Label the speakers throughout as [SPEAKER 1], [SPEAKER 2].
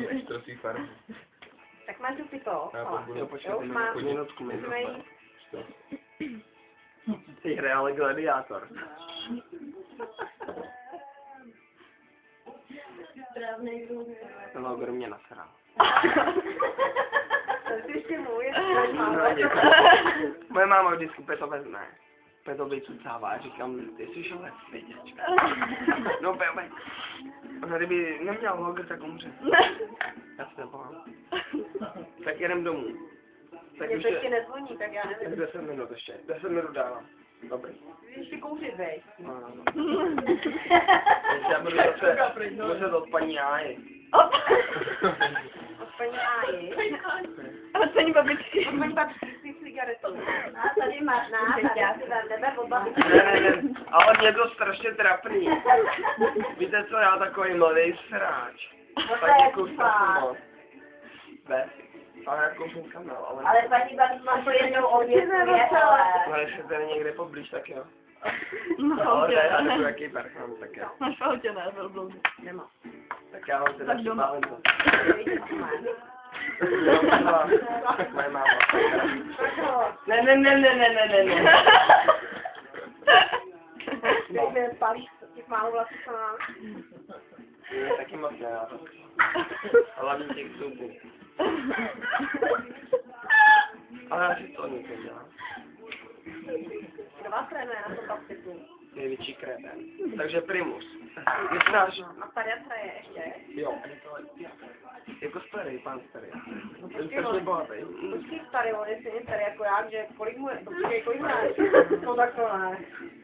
[SPEAKER 1] Extrosí farbu.
[SPEAKER 2] Tak máš tu to.
[SPEAKER 1] Jo,
[SPEAKER 2] počkej,
[SPEAKER 1] minutku.
[SPEAKER 3] Ty hraje ale gladiátor. Logar mě nasral.
[SPEAKER 2] To jsi ještě můj.
[SPEAKER 3] Moje máma vždycky to vezme. To vycucává a říkám, ty jsi ale svěděčka. No pojď. Ona kdyby neměla logar, tak umře. Já se nebojím. Tak jedem domů.
[SPEAKER 2] Tak mě to ještě nezvoní, tak já nevím.
[SPEAKER 3] Tak 10 minut ještě. 10 minut dávám. Dobrý.
[SPEAKER 2] Ty ještě kouřit, vej.
[SPEAKER 3] No. Já budu zase muset od paní Áji.
[SPEAKER 2] Od paní Áji.
[SPEAKER 4] Od paní babičky.
[SPEAKER 2] Od paní babičky si cigaretu. A tady máš nás, já si dám tebe od babičky.
[SPEAKER 3] Ne, ale mě to strašně trapný. Víte co, já takový mladý sráč. Tak jako strašně moc. Bez. Ale jako kanál, ale...
[SPEAKER 2] Ale paní babička má jednou odvětvě, ale...
[SPEAKER 3] No jestli tady někde poblíž, tak jo.
[SPEAKER 4] No,
[SPEAKER 3] Ale
[SPEAKER 4] autě
[SPEAKER 3] ne, já
[SPEAKER 4] ne.
[SPEAKER 3] takový jaký parchám, tak jo.
[SPEAKER 4] Máš v autě, ne, velblouzi.
[SPEAKER 2] Nemám.
[SPEAKER 3] Tak já ho teda
[SPEAKER 4] Tak doma.
[SPEAKER 3] připálím to.
[SPEAKER 2] Tak
[SPEAKER 3] Moje máma.
[SPEAKER 2] jo.
[SPEAKER 3] Ne.
[SPEAKER 2] Teď mě spálíš těch málo vlasů, co mám.
[SPEAKER 3] Taky moc ne, já to. Hlavně těch zubů. Ale já si to nic nedělám.
[SPEAKER 2] Kdo vás trénuje na tom basketu?
[SPEAKER 3] Největší kreten. Takže primus. Mysláš?
[SPEAKER 2] A pediatra je ještě?
[SPEAKER 3] Jo, je to jako starý, pán starý. Ten strašně bohatý.
[SPEAKER 2] Počkej starý, on je stejně starý jako já, že kolik mu je, počkej, kolik mu je? No tak to ne.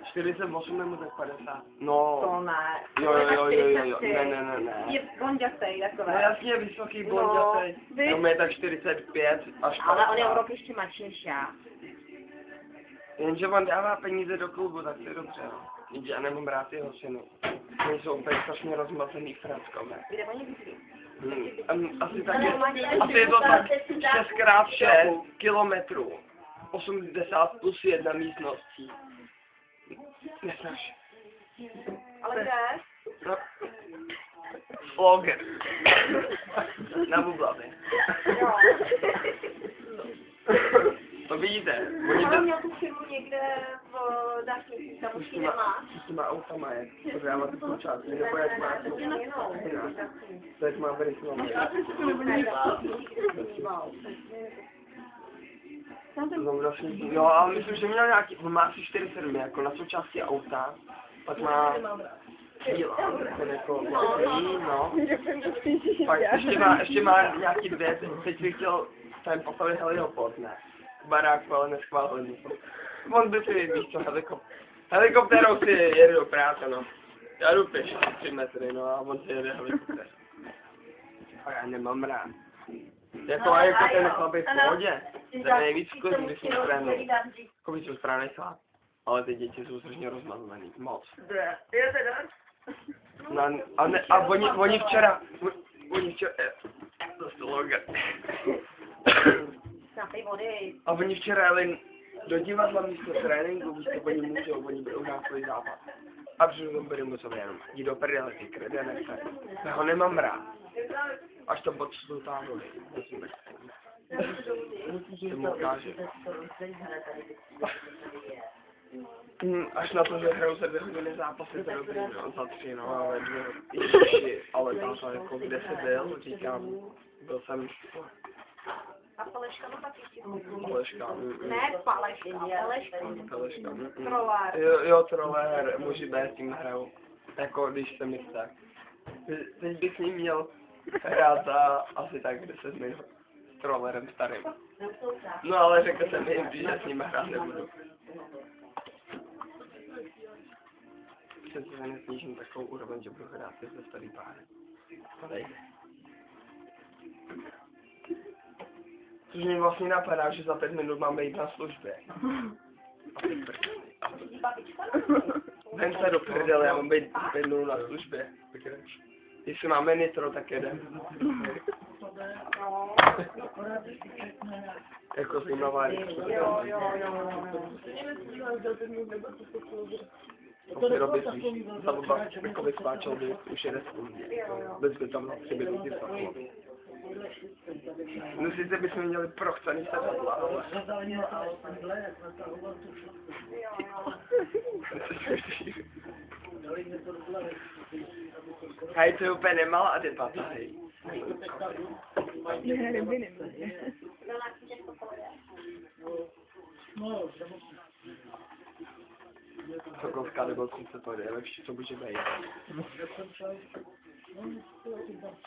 [SPEAKER 3] 48 nebo tak 50. No.
[SPEAKER 2] To ne.
[SPEAKER 3] Jo. Ne.
[SPEAKER 2] Je blondětej takové.
[SPEAKER 3] No jasně, vysoký blondětej.
[SPEAKER 2] vy-
[SPEAKER 3] No je tak 45 až 50.
[SPEAKER 2] Ale on je o rok ještě mladší než já.
[SPEAKER 3] Jenže on dává peníze do klubu, tak to je dobře, no. Jenže já nemám rád jeho syny. Oni jsou úplně strašně rozmazený frackové.
[SPEAKER 2] Kde oni bydlí?
[SPEAKER 3] Asi je to tak 6x6 kilometrů. 80 plus 1 místností. Nesnáš.
[SPEAKER 2] Ale kde?
[SPEAKER 3] No. Loger. Na Bublavě.
[SPEAKER 2] Jo.
[SPEAKER 3] To vidíte.
[SPEAKER 2] On měl tu firmu někde v Dášnici, tam už ji nemá.
[SPEAKER 3] S těma autama je prodávat tu část, nebo jak má to jak má vyrysovat. No, ale myslím, že měl nějaký, on má asi 4 firmy, jako na součástí auta, pak má díla, ten jako, no. Pak ještě má nějaký 2, teď bych chtěl tam postavit heliport, ne. Barák, ale neschválený. On by si, víš co, helikoptérou si jede do práce, no. Já jdu pěš 3 metry, no, a on si jede helikoptér. A já nemám rád. Jako ten chlapík v pohodě. To je nejvíc klid, když jsem správný. Jako víc jsou správný chlap. Ale ty děti jsou strašně rozmazlený. Moc. No, a oni včera... Zase loga. A oni včera jeli do divadla místo tréninku, víš co, oni můžou, oni budou hrát svůj zápas. A přitom byli museli jenom jít do prdele, ty kredenece. Já ho nemám rád. Až to počtu táhli. To mu ukáže. Až na to, že hrajou se 2 hodiny zápasy, to je dobrý, no, za 3, no, ale 2 hodiny. Ale táta, jako kde jsi byl, říkám, byl jsem...
[SPEAKER 2] A Paleška to taky chtěl.
[SPEAKER 3] Paleška.
[SPEAKER 2] Ne, Paleška.
[SPEAKER 3] Paleška.
[SPEAKER 2] Troller.
[SPEAKER 3] Jo, troller, může být, tím hrajou. Jako když se mi chce. Teď bych s ním měl hrát za asi tak 10 minut. S trollerem starým. No ale řekl jsem jim, že s ním hrát nebudu. Přece se nesnížím takovou úroveň, že budu hrát se starý páry. To nejde. Což mi vlastně napadá, že za 5 minut máme jít na službě. Vem se do prdele, já mám být 5 minut na službě. Jestli máme nitro, tak jedem. Jako zajímavá.
[SPEAKER 2] Jo.
[SPEAKER 3] Vlastně robit víš, tam dva špekový spáčel by už jede bez by tam na 3 minuty spáčel. No sice bychom měli prochcený sedadla, ale... Hej, to je úplně nemalá debata, hej.
[SPEAKER 4] Ne, ryby nemáme.
[SPEAKER 3] Sokolská nebo konce to je lepší, co může být.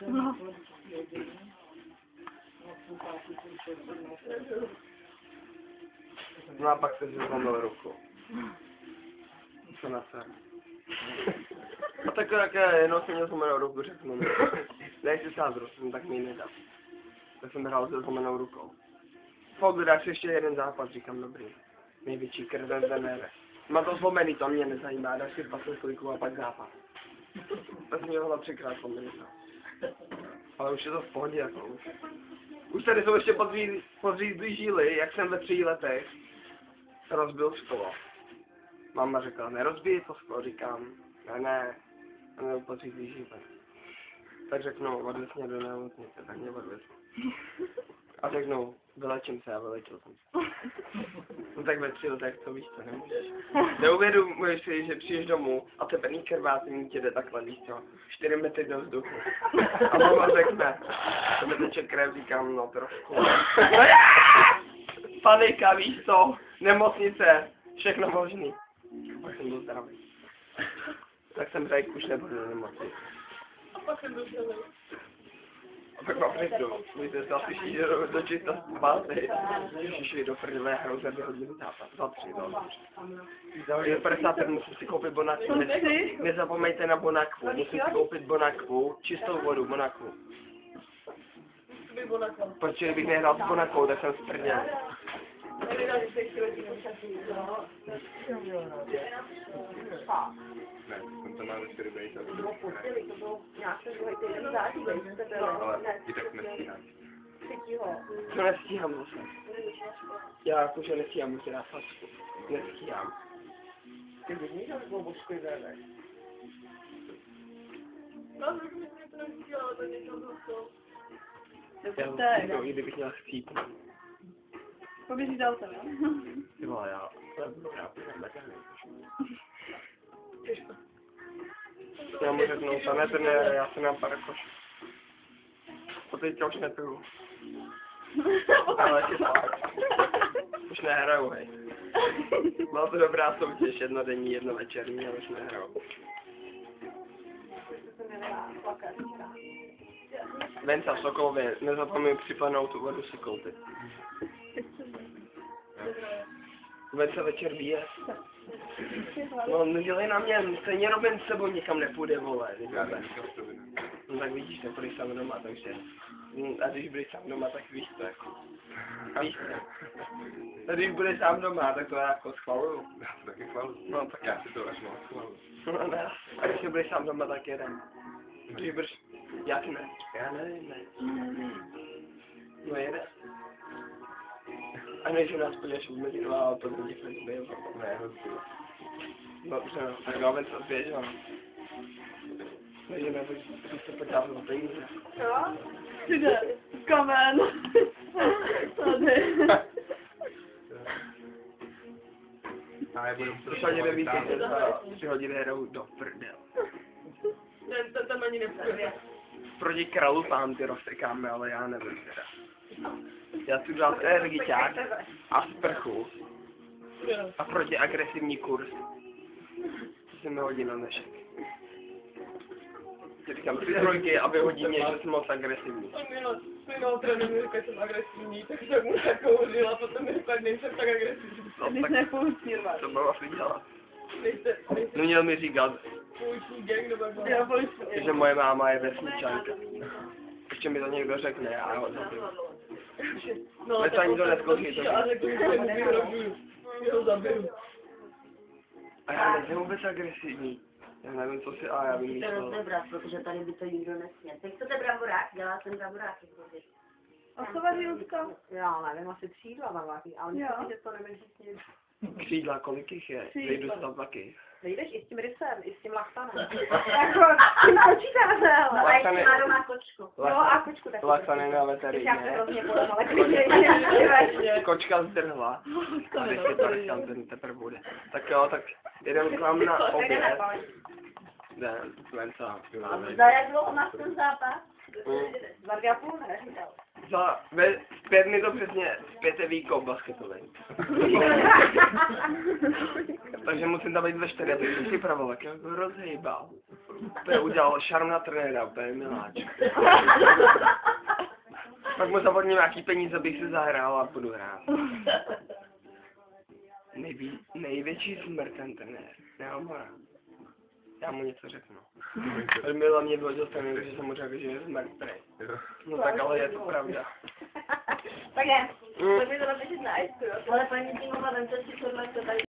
[SPEAKER 4] No.
[SPEAKER 3] No a pak se zlomil ruku. Co na se? A tak jak jenom jsem měl zlomenou ruku, řeknu mi. Dej si sádru, tak mi ji nedá. Tak jsem hrál se zlomenou rukou. Fakt dáš ještě jeden zápas, říkám dobrý. Největší krve venere. Má to zlomený, to mě nezajímá, dáš si 20 kliků a pak zápas. To jsem měl 3krát zlomený. Ale už je to v pohodě, jako už. Už tady jsou ještě podřízlý žíly, jak jsem ve 3 letech rozbil sklo. Mama řekla, nerozbij to sklo, říkám, ne, a měl podřízlý žíly. Tak řeknu, odvez mě do nemocnice, tak mě odvez. A řeknu, vylečím se a vylečil jsem se. No tak ve 3 letech to víš co, nemůžeš. Neuvědomuješ si, že přijdeš domů a teplný krvácení tě jde takhle, víš co, 4 metry do vzduchu. A mama řekne, tebe teče krev, říkám, no trošku. Panika, víš co, nemocnice, všechno možný. Pak jsem byl zdravý. Tak jsem řekl, už nebudu do nemocnice.
[SPEAKER 4] A pak jsem došel.
[SPEAKER 3] A pak mám prydu. Víte, se asi šíří do čista spáty. Šíří do prdele, hrou za 2 hodiny zápas. Za 3, do. Je 50, musím si koupit bonakvu. Nezapomeňte na bonakvu. Musím si koupit bonakvu, čistou vodu, bonakvu. Protože kdybych nehrál s bonakvou, tak jsem sprděl.
[SPEAKER 1] Ne, on to má ve 4 bejt, ale
[SPEAKER 2] To bylo nějaký druhý týden září, to bylo.
[SPEAKER 1] i tak nestíhám.
[SPEAKER 3] To nestíhám zase. Já jakože nestíhám, musím dát facku. Nestíhám.
[SPEAKER 2] Ty vidíš, že bylo božkový závek.
[SPEAKER 4] No, tak mi to nestíhala, to někdo zase.
[SPEAKER 3] Já i kdybych měl chcít.
[SPEAKER 4] Poběží dál to, jo?
[SPEAKER 3] Ty vole, já já mu řeknu, pane trenére, já jsem na parakoš. To teďka už nepiju. Ale je fakt. Už nehraju, hej. Byla to dobrá soutěž, jednodenní, jednovečerní, ale už nehraju. Venca v Sokolově, nezapomeň připanout tu vodu si koupit. Venca večer bije. No, nedělej na mě, stejně Robin s sebou nikam nepůjde, vole. No tak vidíš, to budeš sám doma, takže... A když budeš sám doma, tak víš to jako... Víš to. A když budeš sám doma, tak to já jako schvaluju.
[SPEAKER 1] Já to taky chvaluju.
[SPEAKER 3] No tak
[SPEAKER 1] Já si to až moc schvaluju.
[SPEAKER 3] no ne. A když budeš sám doma, tak jeden. Když budeš... Jak ne? Já nevím, ne. No jede. A než u nás půjdeš mezi 2 a to bude fakt zbyl.
[SPEAKER 1] Ne,
[SPEAKER 3] Dobře, no. Tak dáme to zběžel. Takže nebo se potřeba za peníze.
[SPEAKER 4] Jo? Jde, kamen. Tady.
[SPEAKER 1] a já budu
[SPEAKER 3] Když ani nevíte, že za 3 hodiny hraju do prdel.
[SPEAKER 4] Ten tam ani nepůjde.
[SPEAKER 3] Proti kralupám ty rozsekáme, ale já nevím teda. Já chci dát energiťák a sprchu. A proti agresivní kurz. To se mi hodí na dnešek. Říkám 3 trojky a vyhodí mě, že jsem moc agresivní.
[SPEAKER 4] Minulý trénink mi říkal, že jsem agresivní, takže mu zakouřil a potom mi říkal, že nejsem tak agresivní.
[SPEAKER 3] No, tak to bylo asi dělat.
[SPEAKER 4] Nejste
[SPEAKER 3] No měl mi říkat,
[SPEAKER 4] pouliční gang nebo jak? Já pouliční.
[SPEAKER 3] že moje máma je vesničanka. Ještě mi to někdo řekne, já ho zabiju.
[SPEAKER 4] No,
[SPEAKER 3] Ale to ani to nezkouší, to
[SPEAKER 4] a řekl, že mu vyrobuju. Já ho zabiju.
[SPEAKER 3] A já nejsem vůbec agresivní. Já nevím, co si a já
[SPEAKER 5] To
[SPEAKER 3] vymýšlel.
[SPEAKER 5] rozebrat, protože tady by to nikdo nesměl. Teď chcete bramborák? Dělala jsem bramboráky.
[SPEAKER 4] A co vaří Lucka?
[SPEAKER 2] Já nevím, asi 3 jídla na váhy, ale
[SPEAKER 4] Jo.
[SPEAKER 2] myslím, že to nevím říct nic.
[SPEAKER 3] Křídla, kolik jich je?
[SPEAKER 4] Křídla.
[SPEAKER 3] Vejdu se tam taky.
[SPEAKER 2] Nejdeš i s tím rysem, i s tím lachtanem. Jako, tím počítáme, ale.
[SPEAKER 5] A ještě má doma kočku.
[SPEAKER 2] Jo, a kočku taky.
[SPEAKER 3] Laxany na
[SPEAKER 2] Já se
[SPEAKER 3] veterině.
[SPEAKER 2] hrozně podám, ale klidně.
[SPEAKER 3] Kočka zdrhla. A teď si parchant, ten teprve bude. Tak jo, tak jdem k vám na oběd. Jdem.
[SPEAKER 1] Lenca.
[SPEAKER 5] Za jak dlouho máš ten zápas?
[SPEAKER 2] Za 2,5 ne?
[SPEAKER 3] Ve 5 mi to přesně zpěte víko basketový. Takže musím tam být ve 4, abych se připravil, tak jako rozhejbal. Úplně udělal šarm na trenéra, úplně miláč. Pak mu zavodním nějaký peníze, abych si zahrál a budu hrát. Největší smrt ten trenér, nemám ho rád. Já mu něco řeknu. Mila mě vyhodil trenér, že jsem mu řekl, že je smrt prej. No tak ale je to pravda.
[SPEAKER 5] Tak je. Pojďme to napíšet na ice, jo. Ale paní Tímová, vemte si tohle, co tady